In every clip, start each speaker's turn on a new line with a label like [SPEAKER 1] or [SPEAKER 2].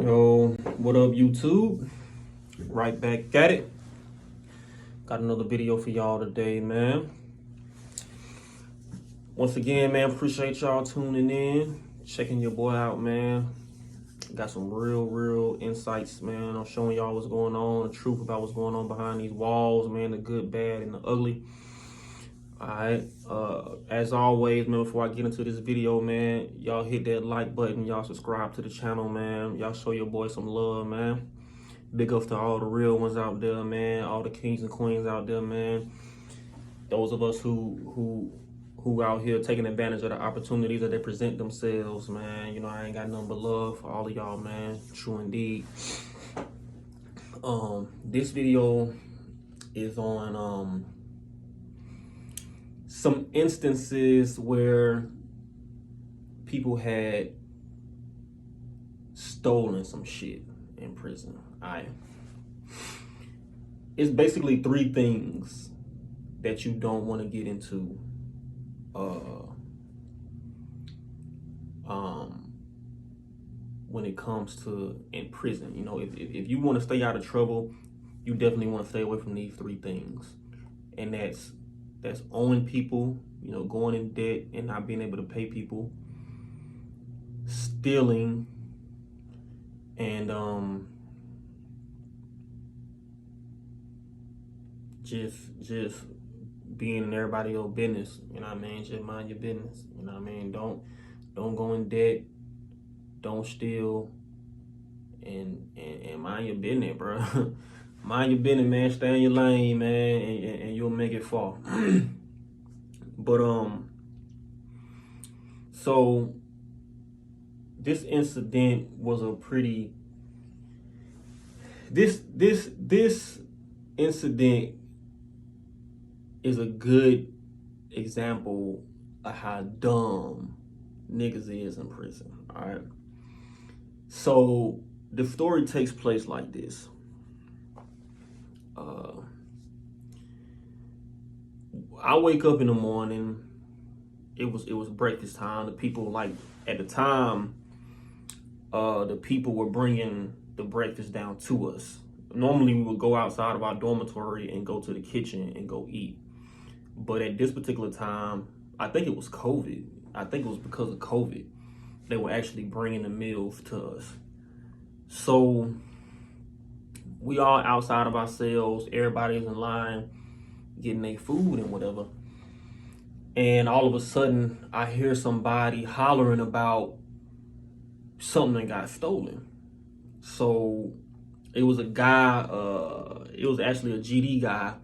[SPEAKER 1] Yo, what up, YouTube? Right back at it. Got another video for y'all today, man. Once again, man, appreciate y'all tuning in, checking your boy out, man. Got some real insights, man. I'm showing y'all what's going on, the truth about what's going on behind these walls, man, the good, bad, and the ugly. Alright, as always, man, before I get into this video, man, y'all hit that like button, y'all subscribe to the channel, man. Y'all show your boy some love, man. Big up to all the real ones out there, man. All the kings and queens out there, man. Those of us who out here taking advantage of the opportunities that they present themselves, man. You know, I ain't got nothing but love for all of y'all, man. True indeed. This video is on some instances where people had stolen some shit in prison. It's basically three things that you don't want to get into when it comes to in prison. You know, if you want to stay out of trouble, you definitely want to stay away from these three things. And that's owing people, you know, going in debt and not being able to pay people, stealing, and just being in everybody else's business. You know what I mean? Just mind your business. You know what I mean? Don't go in debt, don't steal, and mind your business, bro. Mind your business, man. Stay in your lane, man, and you'll make it far. But so this incident was a pretty this incident is a good example of how dumb niggas is in prison. All right. So the story takes place like this. I wake up in the morning. It was breakfast time. The people, like, at the time, the people were bringing the breakfast down to us. Normally we would go outside of our dormitory and go to the kitchen and go eat. But at this particular time, I think it was COVID. I think it was because of COVID. They were actually bringing the meals to us. So we all outside of our cells. Everybody's in line getting their food and whatever. And all of a sudden, I hear somebody hollering about something that got stolen. So it was a guy, it was actually a GD guy,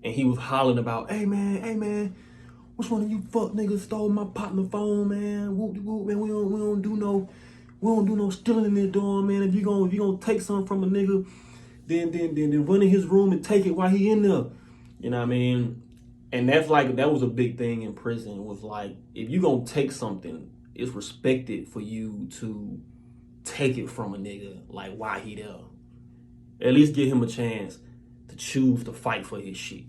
[SPEAKER 1] and he was hollering about, hey man, which one of you fuck niggas stole my partner phone, man? Whoop whoop, man, we don't do no stealing in this dorm, man. If you gonna take something from a nigga, then run in his room and take it while he in there. You know what I mean? And that was a big thing in prison. It was like, if you gonna take something, it's respected for you to take it from a nigga, like, while he there. At least give him a chance to choose to fight for his shit.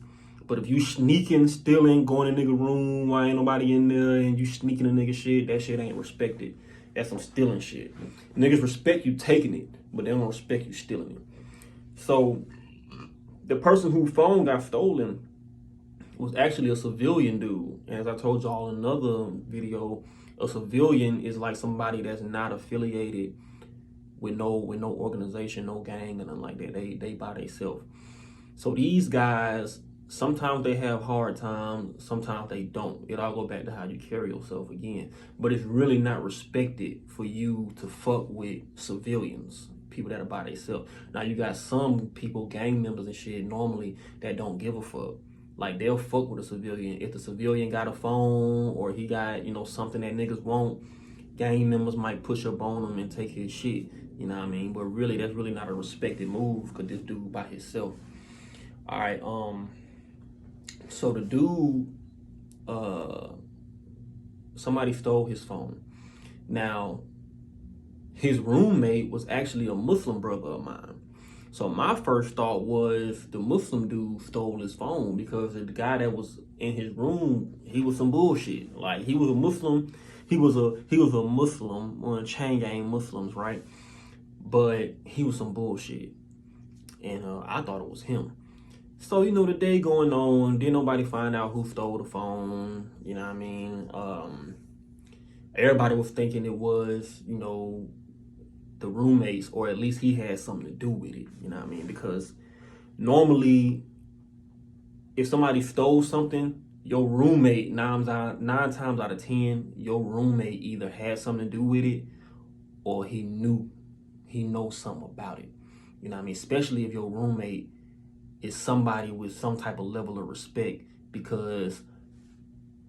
[SPEAKER 1] But if you sneaking, stealing, going in nigga room while ain't nobody in there, and you sneaking a nigga shit, that shit ain't respected. That's some stealing shit. Niggas respect you taking it, but they don't respect you stealing it. So the person whose phone got stolen was actually a civilian dude. And as I told y'all in another video, a civilian is like somebody that's not affiliated with no organization, no gang, and nothing like that. They by themselves. So these guys, sometimes they have hard times, sometimes they don't. It all go back to how you carry yourself again. But it's really not respected for you to fuck with civilians, people that are by themselves. Now you got some people, gang members and shit, normally that don't give a fuck. Like, they'll fuck with a civilian. If the civilian got a phone or he got, you know, something that niggas want, gang members might push up on him and take his shit. You know what I mean? But really, that's really not a respected move, because this dude by himself. All right, so the dude, somebody stole his phone. Now, his roommate was actually a Muslim brother of mine. So my first thought was the Muslim dude stole his phone, because the guy that was in his room, he was some bullshit. Like, he was a Muslim. He was a Muslim, one of the chain gang Muslims, right? but he was some bullshit. And I thought it was him. So, you know, the day going on, didn't nobody find out who stole the phone, you know what I mean? Everybody was thinking it was, you know, the roommates, or at least he had something to do with it, you know what I mean? Because normally, if somebody stole something, your roommate, nine times out of 10, your roommate either had something to do with it or he knows something about it. You know what I mean? Especially if your roommate is somebody with some type of level of respect, because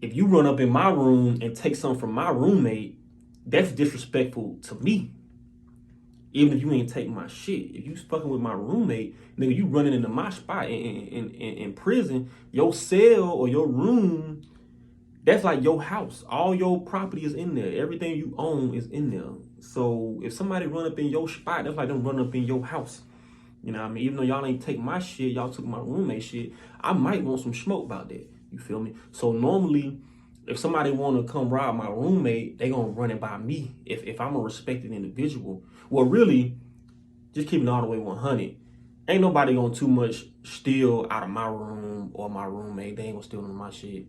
[SPEAKER 1] if you run up in my room and take something from my roommate, that's disrespectful to me. Even if you ain't taking my shit. If you fucking with my roommate, nigga, you running into my spot in prison, your cell or your room, that's like your house. All your property is in there. Everything you own is in there. So if somebody run up in your spot, that's like them run up in your house. You know what I mean? Even though y'all ain't take my shit, y'all took my roommate shit, I might want some smoke about that. You feel me? So normally, if somebody want to come rob my roommate, they gonna run it by me. If I'm a respected individual. Well, really, just keeping it all the way 100. Ain't nobody gonna too much steal out of my room or my roommate. They ain't gonna steal none of my shit.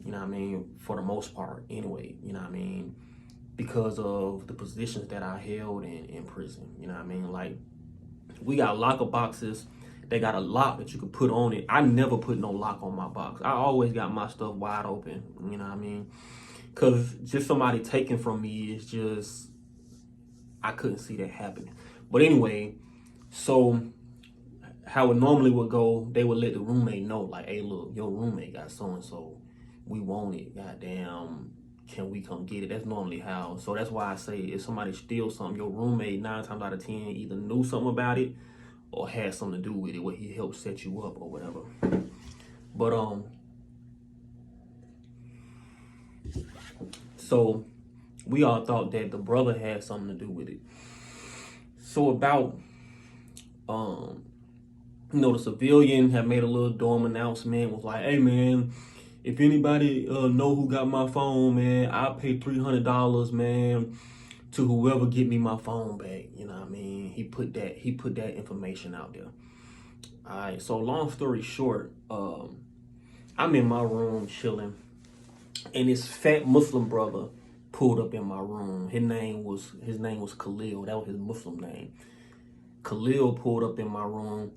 [SPEAKER 1] You know what I mean? For the most part, anyway. You know what I mean? Because of the positions that I held in prison. You know what I mean? Like, we got locker boxes. They got a lock that you can put on it. I never put no lock on my box. I always got my stuff wide open. You know what I mean? Because just somebody taking from me is just, I couldn't see that happening. But anyway, so how it normally would go, they would let the roommate know, like, hey, look, your roommate got so-and-so. We want it. Goddamn, can we come get it? That's normally how. So that's why I say if somebody steals something, your roommate 9 times out of 10 either knew something about it or had something to do with it, where he helped set you up or whatever. But so we all thought that the brother had something to do with it. So about you know, the civilian had made a little dorm announcement, was like, hey man, if anybody know who got my phone, man, I'll pay $300, man, to whoever get me my phone back. You know what I mean? He put that information out there. All right. So long story short, I'm in my room chilling, and this fat Muslim brother pulled up in my room. His name was Khalil. That was his Muslim name. Khalil pulled up in my room.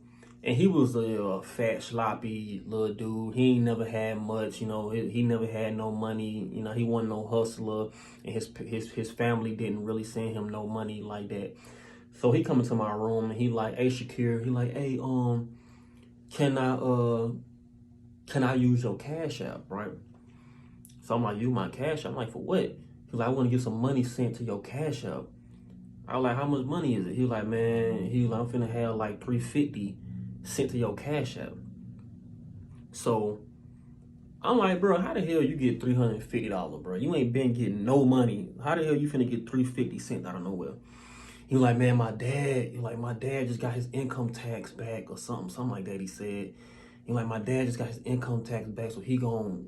[SPEAKER 1] And he was a fat, sloppy little dude. He ain't never had much, you know. He never had no money. You know, he wasn't no hustler. And his family didn't really send him no money like that. So he come into my room and he like, hey, Shakir. He like, hey, can I use your Cash App, right? So I'm like, use my Cash App? I'm like, for what? He's like, I want to get some money sent to your Cash App. I was like, how much money is it? He was like, man, I'm finna have like $350 sent to your Cash App. So I'm like, bro, how the hell you get $350, bro? You ain't been getting no money. How the hell you finna get $350 sent out of nowhere? He was like, man, my dad just got his income tax back or something like that. He said, he like, my dad just got his income tax back, so he gonna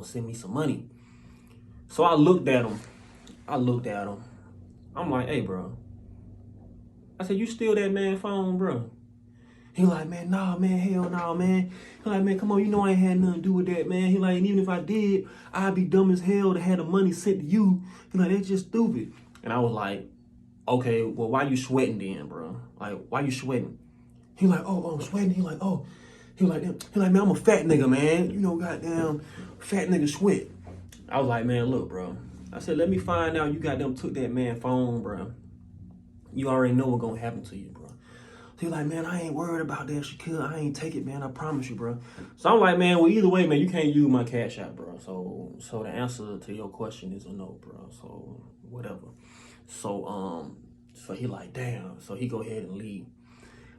[SPEAKER 1] send me some money. So I looked at him. I'm like, hey, bro. I said, you steal that man phone, bro? He like, man, nah, man, hell nah, man. He like, man, come on, you know I ain't had nothing to do with that, man. He like, and even if I did, I'd be dumb as hell to have the money sent to you. He like, that's just stupid. And I was like, okay, well, why you sweating then, bro? Like, why you sweating? He like, oh, I'm sweating. He like, man, I'm a fat nigga, man. You know, goddamn, fat nigga sweat. I was like, man, look, bro. I said, let me find out you goddamn took that man phone, bro. You already know what's gonna happen to you, bro. He like, man, I ain't worried about that, Shaquille. I ain't take it, man. I promise you, bro. So I'm like, man, well, either way, man, you can't use my Cash App, bro. So the answer to your question is a no, bro. So whatever. So he like, damn. So he go ahead and leave.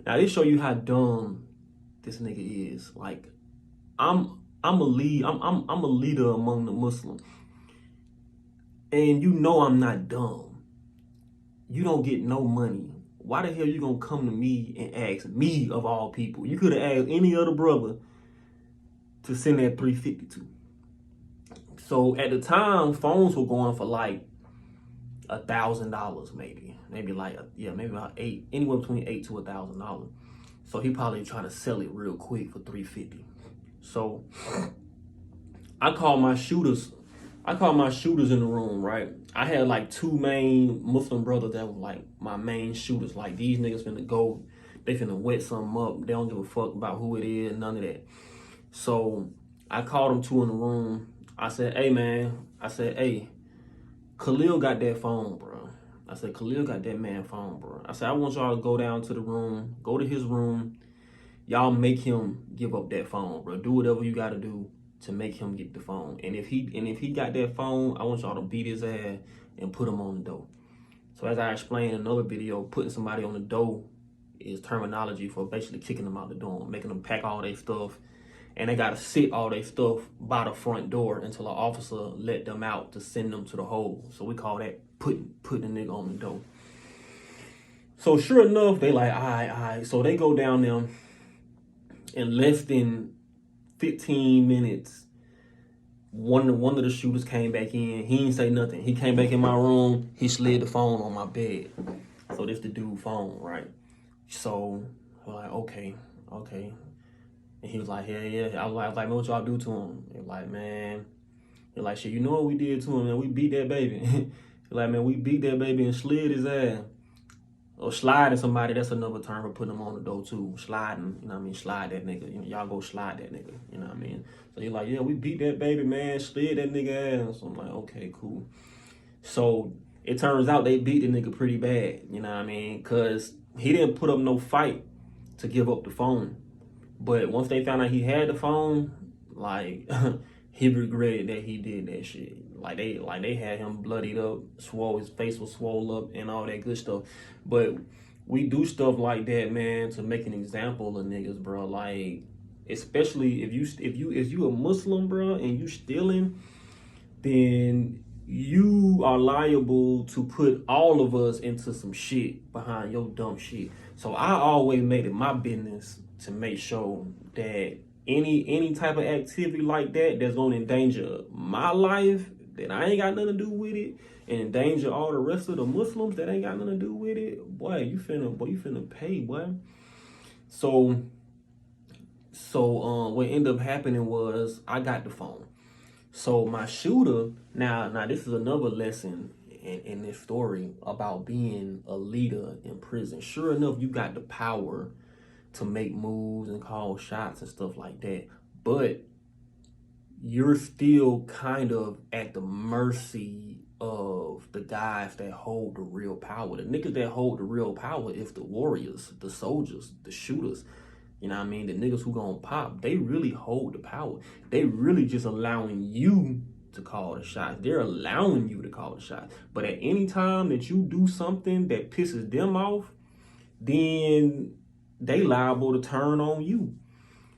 [SPEAKER 1] Now this show you how dumb this nigga is. Like, I'm a leader among the Muslims, and you know I'm not dumb. You don't get no money. Why the hell you gonna come to me and ask me of all people? You could have asked any other brother to send that $350 to. So at the time, phones were going for like $1,000 maybe like maybe about anywhere between $8 to $1,000. So he probably trying to sell it real quick for $350. So I called my shooters in the room, right? I had like two main Muslim brothers that were like my main shooters. Like, these niggas finna go, they finna wet something up. They don't give a fuck about who it is, none of that. So I called them two in the room. I said, hey man, hey, Khalil got that phone, bro. I said, Khalil got that man phone, bro. I said, I want y'all to go down to the room, go to his room. Y'all make him give up that phone, bro. Do whatever you gotta do to make him get the phone. And if he got that phone, I want y'all to beat his ass and put him on the door. So as I explained in another video, putting somebody on the door is terminology for basically kicking them out the door, making them pack all their stuff, and they gotta sit all their stuff by the front door until an officer let them out to send them to the hole. So we call that putting the nigga on the door. So sure enough, they like, all right. So they go down there. In less than 15 minutes, one of the shooters came back in. He didn't say nothing. He came back in my room. He slid the phone on my bed. So this the dude's phone, right? So we're like, okay. And he was like, yeah. I was like, man, what y'all do to him? He was like, man. He was like, shit, you know what we did to him, man? We beat that baby. He was like, man, we beat that baby and slid his ass. Or sliding somebody, that's another term for putting them on the door too. Sliding, you know what I mean? Slide that nigga. You know, y'all go slide that nigga, you know what I mean? So you're like, yeah, we beat that baby, man, slid that nigga ass. So I'm like, okay, cool. So it turns out they beat the nigga pretty bad, you know what I mean? Because he didn't put up no fight to give up the phone. But once they found out he had the phone, like, he regretted that he did that shit. Like they had him bloodied up, his face was swole up and all that good stuff. But we do stuff like that, man, to make an example of niggas, bro. Like, especially if you a Muslim, bro, and you stealing, then you are liable to put all of us into some shit behind your dumb shit. So I always made it my business to make sure that any type of activity like that that's gonna endanger my life, that I ain't got nothing to do with it, and endanger all the rest of the Muslims that ain't got nothing to do with it, boy, you finna pay, boy. So what ended up happening was I got the phone. So my shooter, now this is another lesson in this story about being a leader in prison. Sure enough, you got the power to make moves and call shots and stuff like that, but you're still kind of at the mercy of the guys that hold the real power. The niggas that hold the real power is the warriors, the soldiers, the shooters. You know what I mean? The niggas who gonna pop, they really hold the power. They really just allowing you to call the shots. They're allowing you to call the shots. But at any time that you do something that pisses them off, then they liable to turn on you.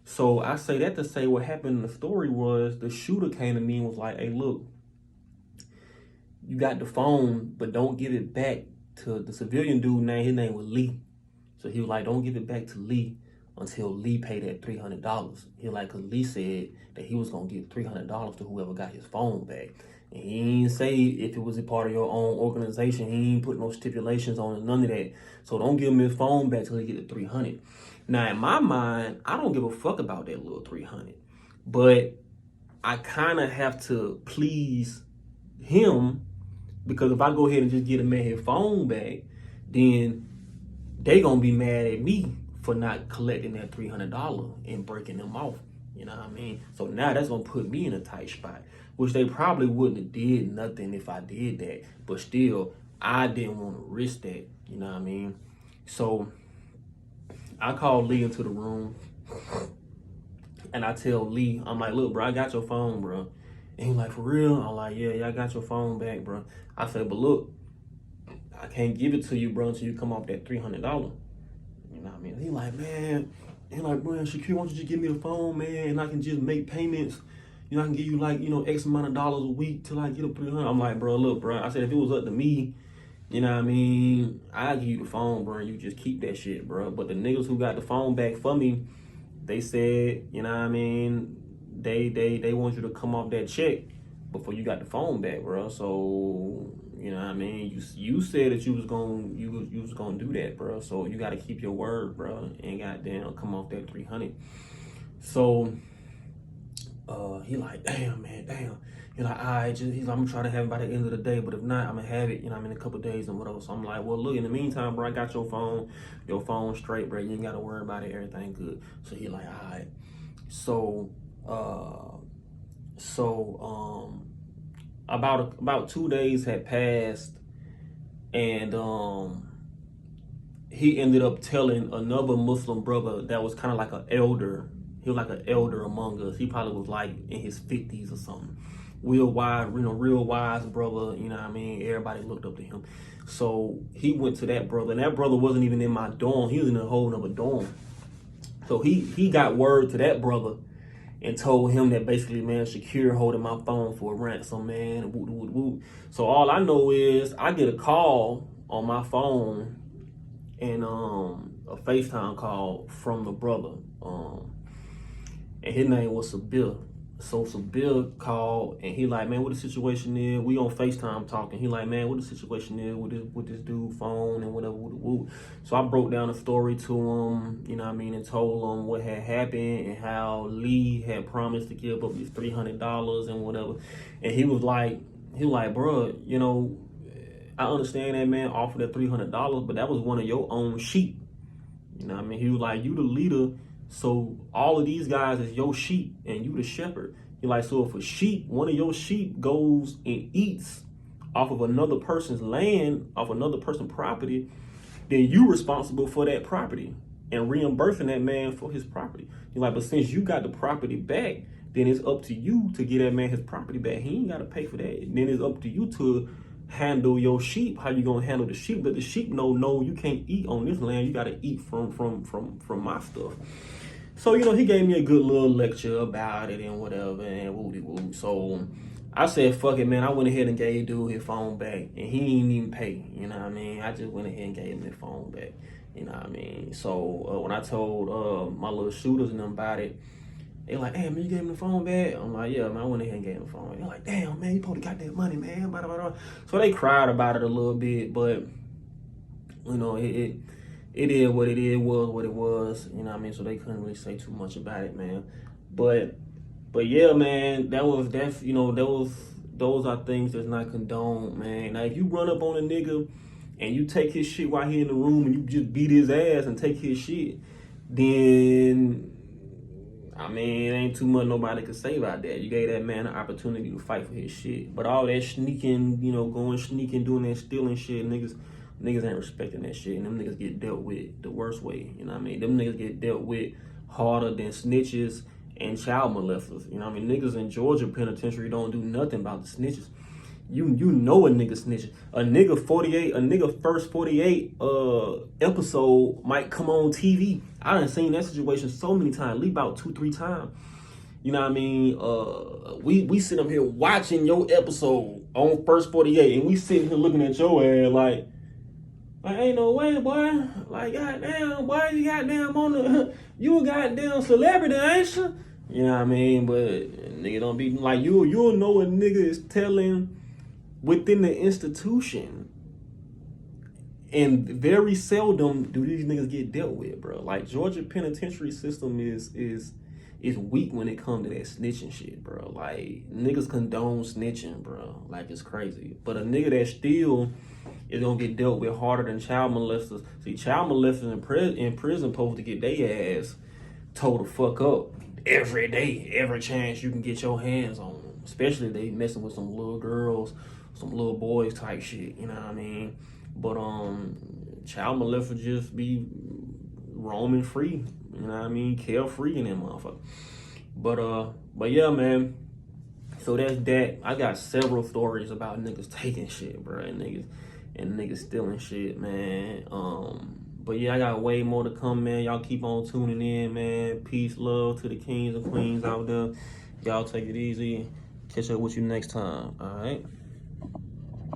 [SPEAKER 1] So I say that to say what happened in the story was the shooter came to me and was like, hey, look, you got the phone, but don't give it back to the civilian dude. His name was Lee. So he was like, don't give it back to Lee until Lee paid that $300. He was like, because Lee said that he was going to give $300 to whoever got his phone back. And he didn't say if it was a part of your own organization. He ain't put no stipulations on it, none of that. So don't give him his phone back till he get the $300. Now, in my mind, I don't give a fuck about that little $300. But I kind of have to please him, because if I go ahead and just get him his phone back, then they going to be mad at me for not collecting that $300 and breaking them off. You know what I mean? So now that's going to put me in a tight spot, which they probably wouldn't have did nothing if I did that. But still, I didn't want to risk that. You know what I mean? So I called Lee into the room and I tell Lee, I'm like, look, bro, I got your phone, bro. And he's like, for real? I'm like, yeah, I got your phone back, bro. I said, but look, I can't give it to you, bro, until you come off that $300. You know what I mean? He like, man, bro, Shakir, why don't you just give me the phone, man, and I can just make payments. You know, I can give you like, X amount of dollars a week till I get up $300. I'm like, bro, look, bro. I said, if it was up to me, you know what I mean, I'll give you the phone, bro, and you just keep that shit, bro. But the niggas who got the phone back for me, they said, you know what I mean, they want you to come off that check before you got the phone back, bro. So You know what I mean? You said that you was gonna do that, bro. So you gotta keep your word, bro, and goddamn come off that 300. So he like, damn, man, damn. He's like, all right, he's like, I'm gonna try to have it by the end of the day, but if not, I'm gonna have it, you know, I'm in a couple days and whatever. So I'm like, well, look, in the meantime, bro, I got your phone straight, bro. You ain't gotta worry about it, everything good. So he like, all right. So, about 2 days had passed, and he ended up telling another Muslim brother that was kind of like an elder. He was like an elder among us. He probably was like in his 50s or something. Real wise brother, you know what I mean? Everybody looked up to him. So he went to that brother, and that brother wasn't even in my dorm. He was in a whole nother dorm. So he got word to that brother and told him that basically, man, Shakir holding my phone for a ransom, man, and woo, woo, woo. So all I know is I get a call on my phone, and a FaceTime call from the brother, and his name was Sabir. So Sabir called, and he like, man, what the situation is? We on FaceTime talking. He like, man, what the situation is with this dude phone and whatever. Woo. So I broke down the story to him, you know what I mean, and told him what had happened and how Lee had promised to give up his $300 and whatever. And he was like, bro, you know, I understand that man offered that $300, but that was one of your own sheep. You know what I mean? He was like, you the leader, so all of these guys is your sheep and you the shepherd. He like, so if a sheep, one of your sheep goes and eats off of another person's land, off another person's property, then you responsible for that property and reimbursing that man for his property. He's like, but since you got the property back, then it's up to you to get that man his property back. He ain't got to pay for that. And then it's up to you to handle your sheep. How you gonna handle the sheep? Let the sheep know, no, you can't eat on this land. You gotta eat from my stuff. So, you know, he gave me a good little lecture about it and whatever, and woo-de-woo. So I said, fuck it, man. I went ahead and gave dude his phone back, and he didn't even pay. You know what I mean? I just went ahead and gave him his phone back. You know what I mean? So when I told my little shooters and them about it, they like, hey, man, you gave him the phone back? I'm like, yeah, man, I went ahead and gave him the phone. They're like, damn, man, you probably got that money, man. Blah, blah, blah. So they cried about it a little bit, but, you know, it is what it is, was what it was. You know what I mean? So they couldn't really say too much about it, man. But yeah, man, those are things that's not condoned, man. Now, if you run up on a nigga and you take his shit while he in the room and you just beat his ass and take his shit, then, I mean, it ain't too much nobody could say about that. You gave that man an opportunity to fight for his shit. But all that sneaking, you know, doing that stealing shit, niggas ain't respecting that shit. And them niggas get dealt with the worst way. You know what I mean? Them niggas get dealt with harder than snitches and child molesters. You know what I mean? Niggas in Georgia penitentiary don't do nothing about the snitches. You know a nigga snitching. A nigga first 48 episode might come on TV. I done seen that situation so many times, at least about 2-3 times. You know what I mean? We sit up here watching your episode on first 48, and we sitting here looking at your ass like ain't no way, boy. Like, goddamn, boy, you goddamn on the, you a goddamn celebrity, ain't you? You know what I mean? But nigga don't be like, you'll know a nigga is telling within the institution, and very seldom do these niggas get dealt with, bro. Like, Georgia penitentiary system is weak when it comes to that snitching shit, bro. Like, niggas condone snitching, bro. Like, it's crazy. But a nigga that steal is gonna get dealt with harder than child molesters. See, child molesters in prison supposed to get their ass told the fuck up every day, every chance you can get your hands on them. Especially if they messing with some little girls, some little boys type shit, you know what I mean? But child molesters just be roaming free, you know what I mean? Carefree in that motherfucker. But yeah, man. So that's that. I got several stories about niggas taking shit, bro, and niggas stealing shit, man. But yeah, I got way more to come, man. Y'all keep on tuning in, man. Peace, love to the kings and queens out there. Y'all take it easy. Catch up with you next time, all right?